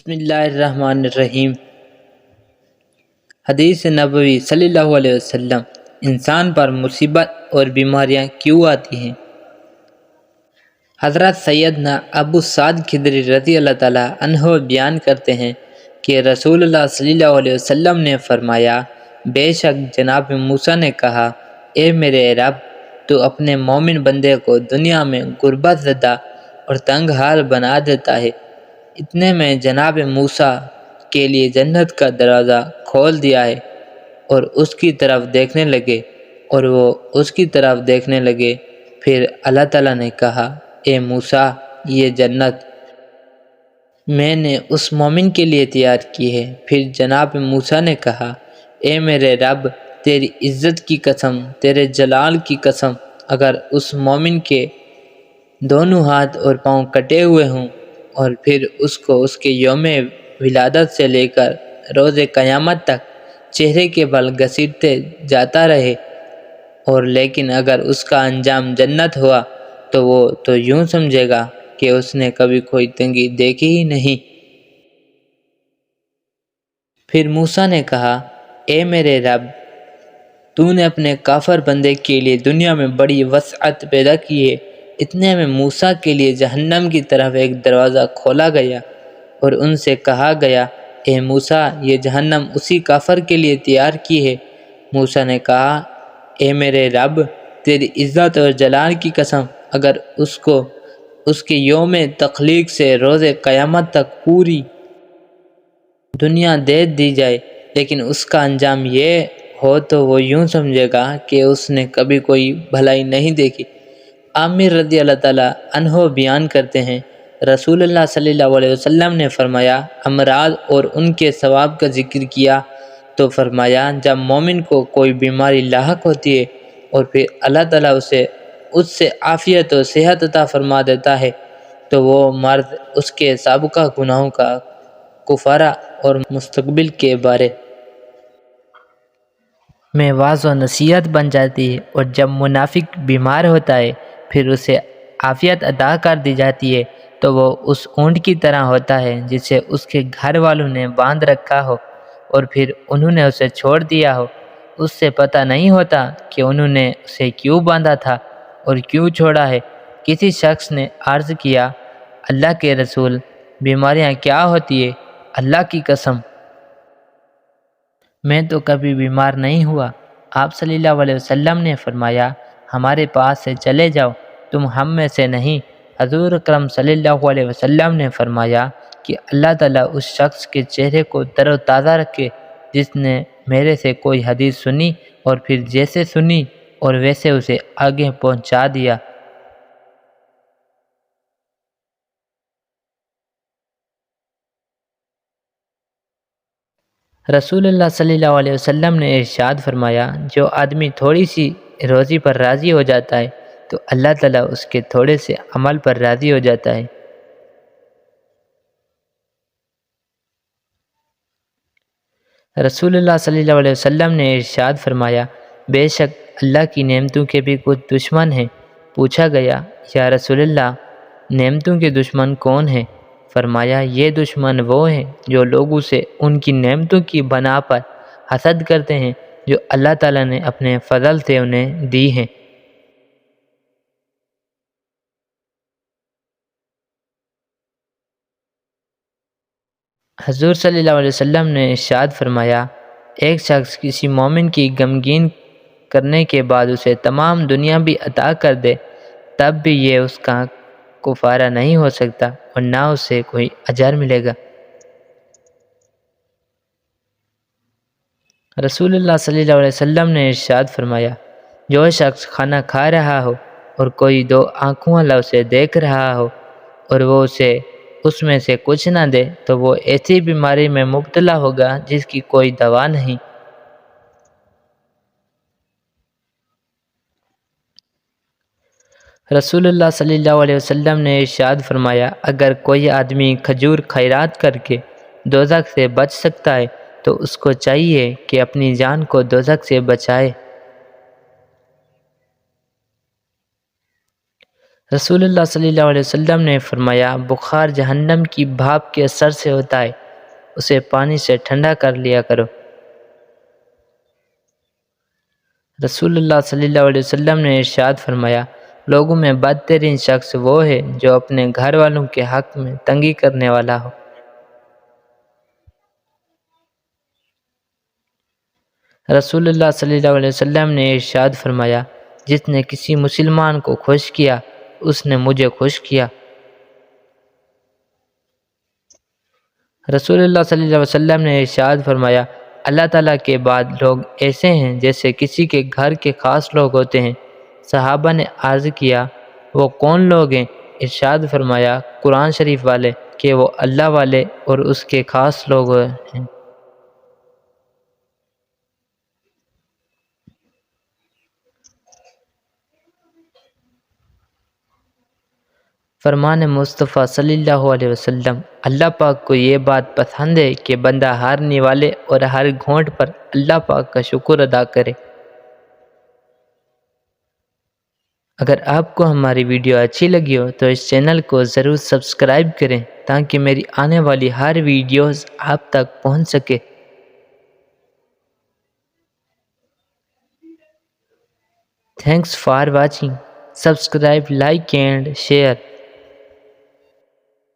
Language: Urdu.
بسم اللہ الرحمن الرحیم۔ حدیث نبوی صلی اللہ علیہ وسلم، انسان پر مصیبت اور بیماریاں کیوں آتی ہیں؟ حضرت سیدنا ابو سعد خدری رضی اللہ تعالیٰ عنہ بیان کرتے ہیں کہ رسول اللہ صلی اللہ علیہ وسلم نے فرمایا، بے شک جناب موسیٰ نے کہا، اے میرے رب، تو اپنے مومن بندے کو دنیا میں غربت زدہ اور تنگ حال بنا دیتا ہے۔ اتنے میں جناب موسیٰ کے لیے جنت کا دروازہ کھول دیا ہے اور اس کی طرف دیکھنے لگے، اور وہ اس کی طرف دیکھنے لگے۔ پھر اللہ تعالیٰ نے کہا، اے موسیٰ، یہ جنت میں نے اس مومن کے لیے تیار کی ہے۔ پھر جناب موسیٰ نے کہا، اے میرے رب، تیری عزت کی قسم، تیرے جلال کی قسم، اگر اس مومن کے دونوں ہاتھ اور پاؤں کٹے ہوئے ہوں اور پھر اس کو اس کے یوم ولادت سے لے کر روز قیامت تک چہرے کے بل گھسیٹتے جاتا رہے، اور لیکن اگر اس کا انجام جنت ہوا تو وہ تو یوں سمجھے گا کہ اس نے کبھی کوئی تنگی دیکھی ہی نہیں۔ پھر موسیٰ نے کہا، اے میرے رب، تو نے اپنے کافر بندے کے لیے دنیا میں بڑی وسعت پیدا کی ہے۔ اتنے میں موسیٰ کے لیے جہنم کی طرف ایک دروازہ کھولا گیا اور ان سے کہا گیا، اے موسیٰ، یہ جہنم اسی کافر کے لیے تیار کی ہے۔ موسیٰ نے کہا، اے میرے رب، تیری عزت اور جلال کی قسم، اگر اس کو اس کے یوم تخلیق سے روز قیامت تک پوری دنیا دے دی جائے لیکن اس کا انجام یہ ہو تو وہ یوں سمجھے گا کہ اس نے کبھی کوئی بھلائی نہیں دیکھی۔ عامر رضی اللہ تعالیٰ عنہ بیان کرتے ہیں، رسول اللہ صلی اللہ علیہ وسلم نے فرمایا، امراض اور ان کے ثواب کا ذکر کیا تو فرمایا، جب مومن کو کوئی بیماری لاحق ہوتی ہے اور پھر اللہ تعالیٰ اس سے عافیت و صحت عطا فرما دیتا ہے تو وہ مرض اس کے سابقہ گناہوں کا کفارہ اور مستقبل کے بارے میں واعظ و نصیحت بن جاتی ہے، اور جب منافق بیمار ہوتا ہے پھر اسے عافیت عطا کر دی جاتی ہے تو وہ اس اونٹ کی طرح ہوتا ہے جسے اس کے گھر والوں نے باندھ رکھا ہو اور پھر انہوں نے اسے چھوڑ دیا ہو۔ اس سے پتہ نہیں ہوتا کہ انہوں نے اسے کیوں باندھا تھا اور کیوں چھوڑا ہے۔ کسی شخص نے عرض کیا، اللہ کے رسول، بیماریاں کیا ہوتی ہے؟ اللہ کی قسم، میں تو کبھی بیمار نہیں ہوا۔ آپ صلی اللہ علیہ وسلم نے فرمایا، ہمارے پاس سے چلے جاؤ، تم ہم میں سے نہیں۔ حضور اکرم صلی اللہ علیہ وسلم نے فرمایا کہ اللہ تعالیٰ اس شخص کے چہرے کو تر و تازہ رکھے جس نے میرے سے کوئی حدیث سنی اور پھر جیسے سنی اور ویسے اسے آگے پہنچا دیا۔ رسول اللہ صلی اللہ علیہ وسلم نے ارشاد فرمایا، جو آدمی تھوڑی سی روزی پر راضی ہو جاتا ہے تو اللہ تعالیٰ اس کے تھوڑے سے عمل پر راضی ہو جاتا ہے۔ رسول اللہ صلی اللہ علیہ وسلم نے ارشاد فرمایا، بے شک اللہ کی نعمتوں کے بھی کچھ دشمن ہیں۔ پوچھا گیا، یا رسول اللہ، نعمتوں کے دشمن کون ہیں؟ فرمایا، یہ دشمن وہ ہیں جو لوگوں سے ان کی نعمتوں کی بنا پر حسد کرتے ہیں جو اللہ تعالیٰ نے اپنے فضل سے انہیں دی ہیں۔ حضور صلی اللہ علیہ وسلم نے ارشاد فرمایا، ایک شخص کسی مومن کی غمگین کرنے کے بعد اسے تمام دنیا بھی عطا کر دے تب بھی یہ اس کا کفارہ نہیں ہو سکتا اور نہ اسے کوئی اجر ملے گا۔ رسول اللہ صلی اللہ علیہ وسلم نے ارشاد فرمایا، جو شخص کھانا کھا رہا ہو اور کوئی دو آنکھوں والا اسے دیکھ رہا ہو اور وہ اسے اس میں سے کچھ نہ دے تو وہ ایسی بیماری میں مبتلا ہوگا جس کی کوئی دوا نہیں۔ رسول اللہ صلی اللہ علیہ وسلم نے ارشاد فرمایا، اگر کوئی آدمی کھجور خیرات کر کے دوزخ سے بچ سکتا ہے تو اس کو چاہیے کہ اپنی جان کو دوزخ سے بچائے۔ رسول اللہ صلی اللہ علیہ وسلم نے فرمایا بخار جہنم کی بھاپ کے اثر سے ہوتا ہے، اسے پانی سے ٹھنڈا کر لیا کرو۔ رسول اللہ صلی اللہ علیہ وسلم نے ارشاد فرمایا لوگوں میں بدترین شخص وہ ہے جو اپنے گھر والوں کے حق میں تنگی کرنے والا ہو۔ رسول اللہ صلی اللہ علیہ وسلم نے ارشاد فرمایا جس نے کسی مسلمان کو خوش کیا اس نے مجھے خوش کیا۔ رسول اللہ صلی اللہ علیہ وسلم نے ارشاد فرمایا اللہ تعالیٰ کے بعد لوگ ایسے ہیں جیسے کسی کے گھر کے خاص لوگ ہوتے ہیں۔ صحابہ نے عرض کیا وہ کون لوگ ہیں؟ ارشاد فرمایا قرآن شریف والے کہ وہ اللہ والے اور اس کے خاص لوگ ہیں۔ فرمان مصطفیٰ صلی اللہ علیہ وسلم اللہ پاک کو یہ بات پسند ہے کہ بندہ ہر نوالے اور ہر گھونٹ پر اللہ پاک کا شکر ادا کرے۔ اگر آپ کو ہماری ویڈیو اچھی لگی ہو تو اس چینل کو ضرور سبسکرائب کریں تاکہ میری آنے والی ہر ویڈیوز آپ تک پہنچ سکے۔ Thanks for watching. Subscribe, like and share.